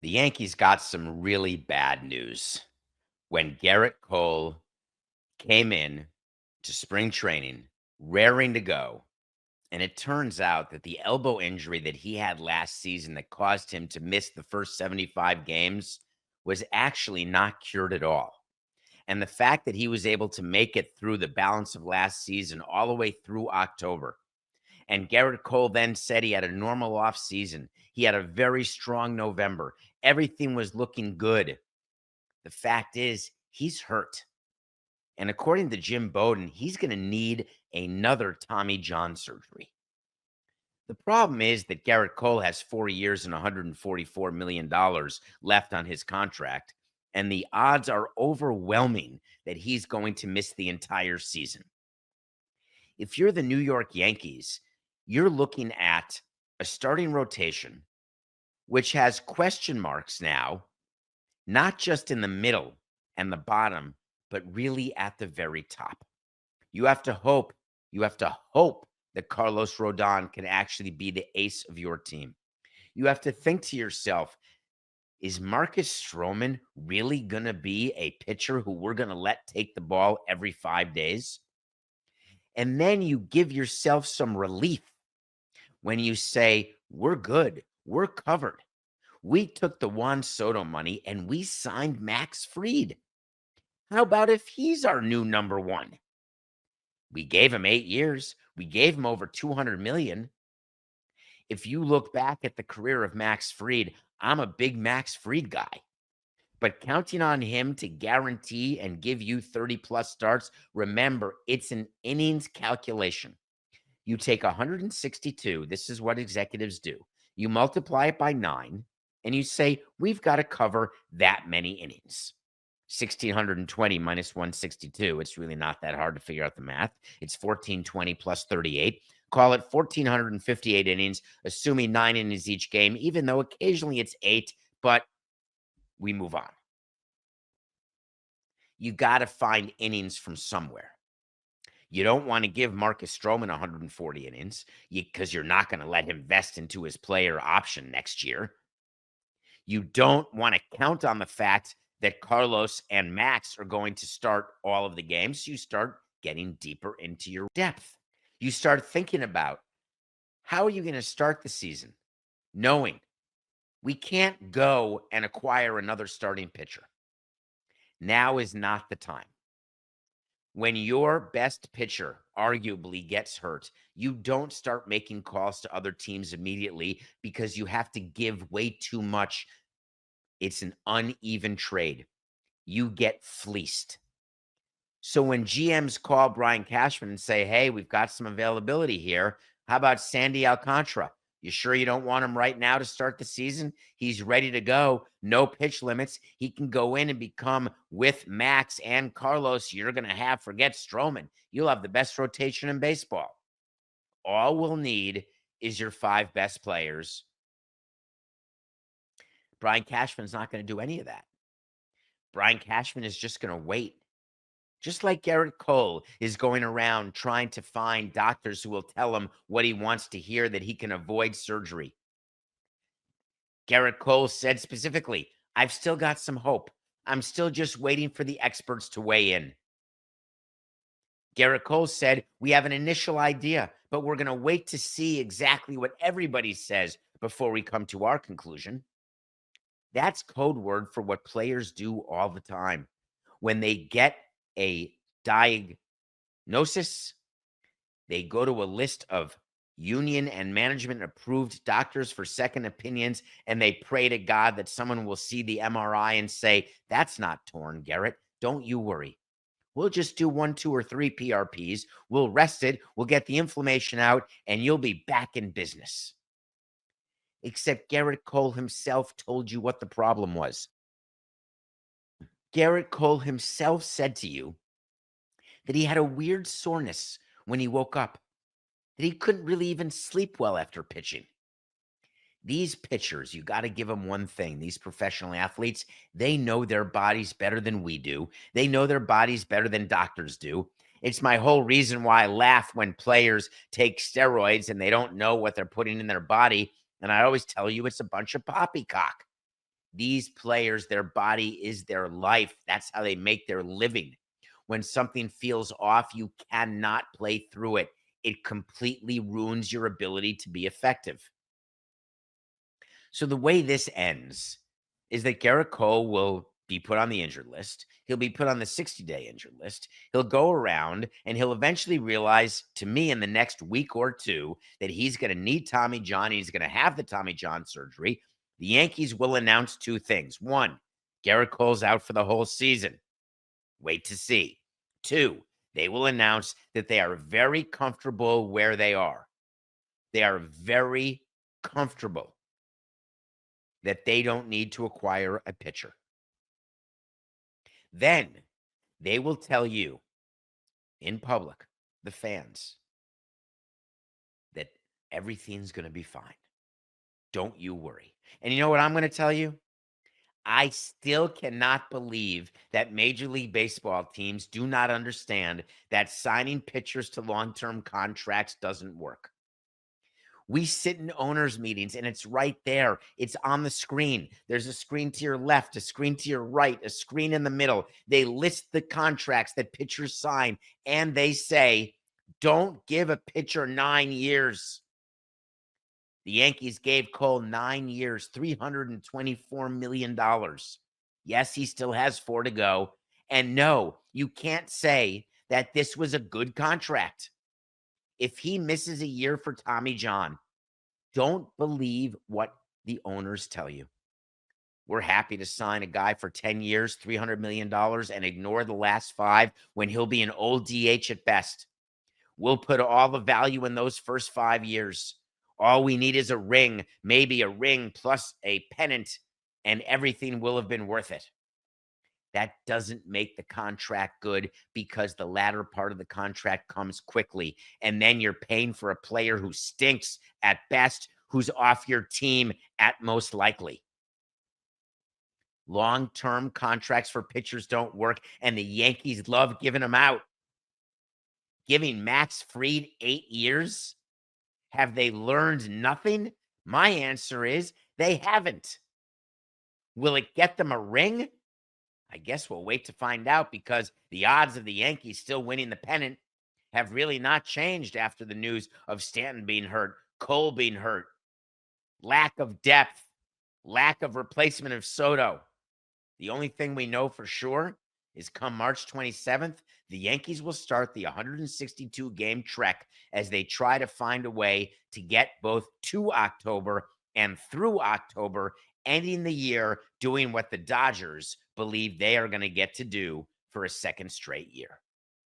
The Yankees got some really bad news when Gerrit Cole came in to spring training, raring to go. And it turns out that the elbow injury that he had last season that caused him to miss the first 75 games was actually not cured at all. And the fact that he was able to make it through the balance of last season all the way through October. And Gerrit Cole then said he had a normal off season. He had a very strong November. Everything was looking good. The fact is, he's hurt. And according to Jim Bowden, he's going to need another Tommy John surgery. The problem is that Gerrit Cole has 4 years and $144 million left on his contract, and the odds are overwhelming that he's going to miss the entire season. If you're the New York Yankees, you're looking at a starting rotation which has question marks now, not just in the middle and the bottom, but really at the very top. You have to hope that Carlos Rodon can actually be the ace of your team. You have to think to yourself, is Marcus Stroman really going to be a pitcher who we're going to let take the ball every 5 days? And then you give yourself some relief when you say, we're good, we're covered. We took the Juan Soto money and we signed Max Fried. How about if he's our new number one? We gave him 8 years. We gave him over $200 million. If you look back at the career of Max Fried, I'm a big Max Fried guy. But counting on him to guarantee and give you 30-plus starts, remember, it's an innings calculation. You take 162, this is what executives do. You multiply it by 9, and you say, we've got to cover that many innings. 1,620 minus 162. It's really not that hard to figure out the math. It's 1,420 plus 38. Call it 1,458 innings, assuming 9 innings each game, even though occasionally it's 8, but we move on. You got to find innings from somewhere. You don't want to give Marcus Stroman 140 innings because you're not going to let him vest into his player option next year. You don't want to count on the fact that Carlos and Max are going to start all of the games. You start getting deeper into your depth. You start thinking about, how are you going to start the season knowing we can't go and acquire another starting pitcher? Now is not the time. When your best pitcher arguably gets hurt, you don't start making calls to other teams immediately because you have to give way too much. It's an uneven trade. You get fleeced. So when GMs call Brian Cashman and say, hey, we've got some availability here, how about Sandy Alcantara? You sure you don't want him right now to start the season? He's ready to go. No pitch limits. He can go in and become, with Max and Carlos, you're going to have, forget Stroman. You'll have the best rotation in baseball. All we'll need is your 5 best players. Brian Cashman's not going to do any of that. Brian Cashman is just going to wait. Just like Gerrit Cole is going around trying to find doctors who will tell him what he wants to hear that he can avoid surgery. Gerrit Cole said specifically, I've still got some hope. I'm still just waiting for the experts to weigh in. Gerrit Cole said, we have an initial idea, but we're going to wait to see exactly what everybody says before we come to our conclusion. That's code word for what players do all the time. When they get a diagnosis, they go to a list of union and management approved doctors for second opinions, and they pray to God that someone will see the MRI and say, that's not torn, Gerrit. Don't you worry. We'll just do 1, 2, or 3 PRPs. We'll rest it. We'll get the inflammation out, and you'll be back in business. Except Gerrit Cole himself told you what the problem was. Gerrit Cole himself said to you that he had a weird soreness when he woke up, that he couldn't really even sleep well after pitching. These pitchers, you got to give them one thing. These professional athletes, they know their bodies better than we do. They know their bodies better than doctors do. It's my whole reason why I laugh when players take steroids and they don't know what they're putting in their body. And I always tell you it's a bunch of poppycock. These players, their body is their life. That's how they make their living. When something feels off, you cannot play through it. It completely ruins your ability to be effective. So the way this ends is that Gerrit Cole will be put on the injured list. He'll be put on the 60-day injured list. He'll go around and he'll eventually realize, to me, in the next week or two, that he's going to need Tommy John. He's going to have the Tommy John surgery. The Yankees will announce two things. One, Gerrit Cole's out for the whole season. Wait to see. Two, they will announce that they are very comfortable where they are. They are very comfortable that they don't need to acquire a pitcher. Then they will tell you in public, the fans, that everything's going to be fine. Don't you worry. And you know what I'm going to tell you? I still cannot believe that Major League Baseball teams do not understand that signing pitchers to long-term contracts doesn't work. We sit in owners' meetings and it's right there. It's on the screen. There's a screen to your left, a screen to your right, a screen in the middle. They list the contracts that pitchers sign and they say, don't give a pitcher 9 years. The Yankees gave Cole 9 years, $324 million. Yes, he still has 4 to go. And no, you can't say that this was a good contract. If he misses a year for Tommy John, don't believe what the owners tell you. We're happy to sign a guy for 10 years, $300 million, and ignore the last 5 when he'll be an old DH at best. We'll put all the value in those first 5 years. All we need is a ring, maybe a ring plus a pennant, and everything will have been worth it. That doesn't make the contract good because the latter part of the contract comes quickly. And then you're paying for a player who stinks at best, who's off your team at most likely. Long-term contracts for pitchers don't work, and the Yankees love giving them out. Giving Max Fried 8 years? Have they learned nothing? My answer is they haven't. Will it get them a ring? I guess we'll wait to find out because the odds of the Yankees still winning the pennant have really not changed after the news of Stanton being hurt, Cole being hurt, lack of depth, lack of replacement of Soto. The only thing we know for sure is come March 27th, the Yankees will start the 162-game trek as they try to find a way to get both to October and through October, ending the year doing what the Dodgers believe they are going to get to do for a second straight year.